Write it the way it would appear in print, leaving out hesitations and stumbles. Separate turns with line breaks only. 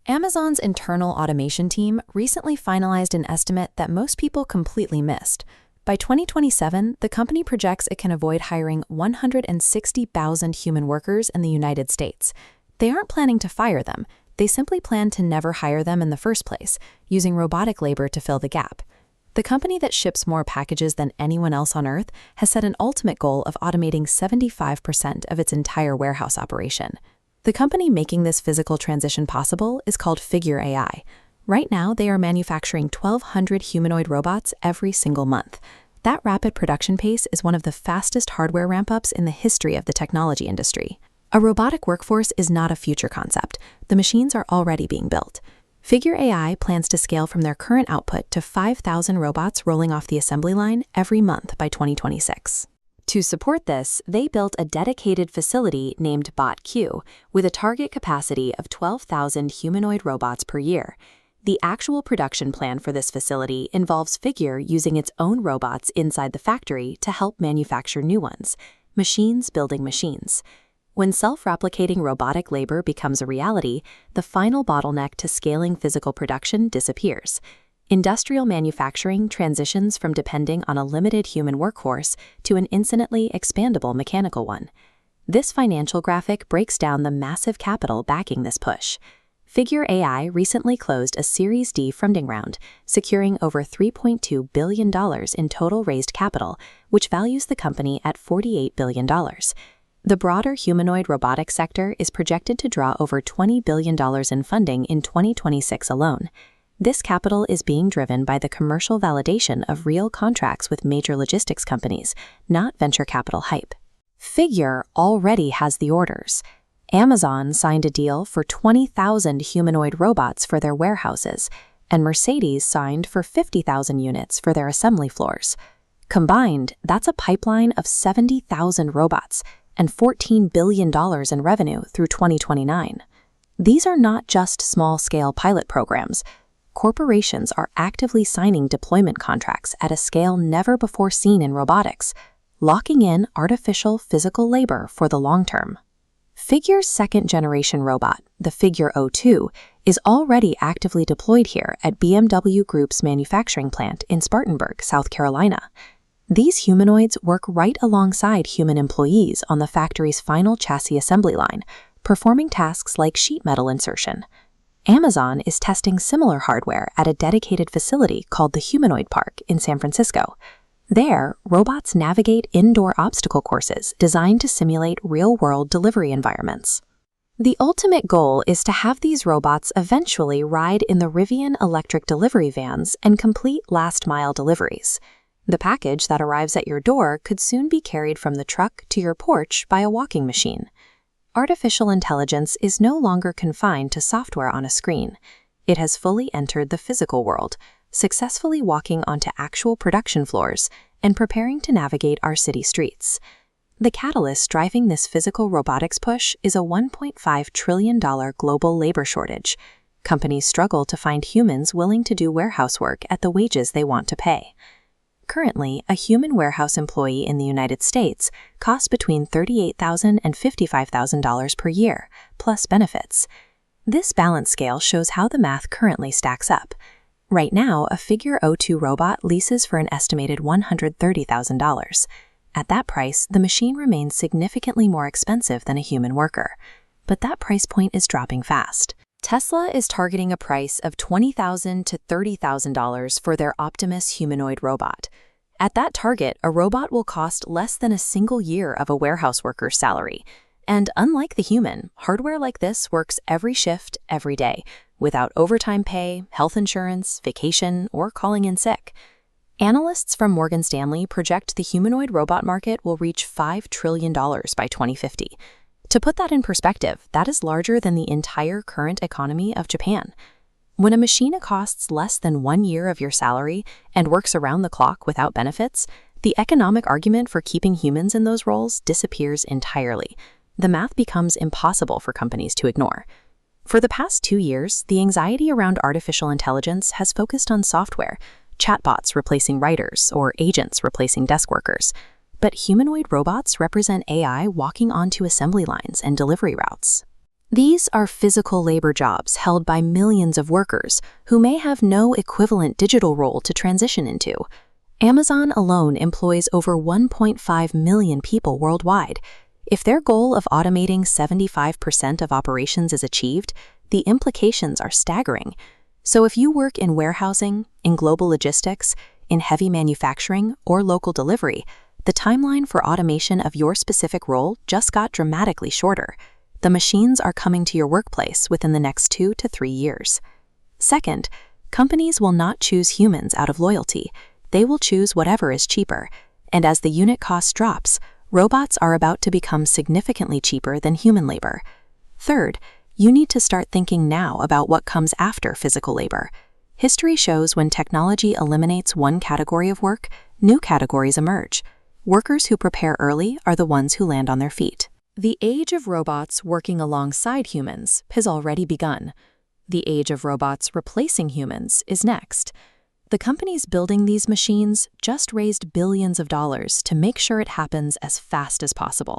Amazon's internal automation team recently finalized an estimate that most people completely missed. By 2027, the company projects it can avoid hiring 160,000 human workers in the United States. They aren't planning to fire them. They simply plan to never hire them in the first place, using robotic labor to fill the gap. The company that ships more packages than anyone else on Earth has set an ultimate goal of automating 75% of its entire warehouse operation. The company making this physical transition possible is called ByteAI. Right now, they are manufacturing 1,200 humanoid robots every single month. That rapid production pace is one of the fastest hardware ramp-ups in the history of the technology industry. A robotic workforce is not a future concept. The machines are already being built. ByteAI plans to scale from their current output to 5,000 robots rolling off the assembly line every month by 2026. To support this, they built a dedicated facility named BotQ with a target capacity of 12,000 humanoid robots per year. The actual production plan for this facility involves Figure using its own robots inside the factory to help manufacture new ones, machines building machines. When self-replicating robotic labor becomes a reality, the final bottleneck to scaling physical production disappears. Industrial manufacturing transitions from depending on a limited human workforce to an infinitely expandable mechanical one. This financial graphic breaks down the massive capital backing this push. ByteAI recently closed a Series D funding round, securing over $3.2 billion in total raised capital, which values the company at $48 billion. The broader humanoid robotics sector is projected to draw over $20 billion in funding in 2026 alone. This capital is being driven by the commercial validation of real contracts with major logistics companies, not venture capital hype. Figure already has the orders. Amazon signed a deal for 20,000 humanoid robots for their warehouses, and Mercedes signed for 50,000 units for their assembly floors. Combined, that's a pipeline of 70,000 robots and $14 billion in revenue through 2029. These are not just small-scale pilot programs. Corporations are actively signing deployment contracts at a scale never before seen in robotics, locking in artificial physical labor for the long term. Figure's second-generation robot, the Figure O2, is already actively deployed here at BMW Group's manufacturing plant in Spartanburg, South Carolina. These humanoids work right alongside human employees on the factory's final chassis assembly line, performing tasks like sheet metal insertion. Amazon is testing similar hardware at a dedicated facility called the Humanoid Park in San Francisco. There, robots navigate indoor obstacle courses designed to simulate real-world delivery environments. The ultimate goal is to have these robots eventually ride in the Rivian electric delivery vans and complete last-mile deliveries. The package that arrives at your door could soon be carried from the truck to your porch by a walking machine. Artificial intelligence is no longer confined to software on a screen. It has fully entered the physical world, successfully walking onto actual production floors and preparing to navigate our city streets. The catalyst driving this physical robotics push is a $1.5 trillion global labor shortage. Companies struggle to find humans willing to do warehouse work at the wages they want to pay. Currently, a human warehouse employee in the United States costs between $38,000 and $55,000 per year, plus benefits. This balance scale shows how the math currently stacks up. Right now, a Figure O2 robot leases for an estimated $130,000. At that price, the machine remains significantly more expensive than a human worker. But that price point is dropping fast. Tesla is targeting a price of $20,000 to $30,000 for their Optimus humanoid robot. At that target, a robot will cost less than a single year of a warehouse worker's salary. And unlike the human, hardware like this works every shift, every day, without overtime pay, health insurance, vacation, or calling in sick. Analysts from Morgan Stanley project the humanoid robot market will reach $5 trillion by 2050. To put that in perspective, that is larger than the entire current economy of Japan. When a machine costs less than 1 year of your salary and works around the clock without benefits, the economic argument for keeping humans in those roles disappears entirely. The math becomes impossible for companies to ignore. For the past 2 years, the anxiety around artificial intelligence has focused on software, chatbots replacing writers or agents replacing desk workers. But humanoid robots represent AI walking onto assembly lines and delivery routes. These are physical labor jobs held by millions of workers who may have no equivalent digital role to transition into. Amazon alone employs over 1.5 million people worldwide. If their goal of automating 75% of operations is achieved, the implications are staggering. So if you work in warehousing, in global logistics, in heavy manufacturing, or local delivery, the timeline for automation of your specific role just got dramatically shorter. The machines are coming to your workplace within the next 2 to 3 years. Second, companies will not choose humans out of loyalty. They will choose whatever is cheaper. And as the unit cost drops, robots are about to become significantly cheaper than human labor. Third, you need to start thinking now about what comes after physical labor. History shows when technology eliminates one category of work, new categories emerge. Workers who prepare early are the ones who land on their feet. The age of robots working alongside humans has already begun. The age of robots replacing humans is next. The companies building these machines just raised billions of dollars to make sure it happens as fast as possible.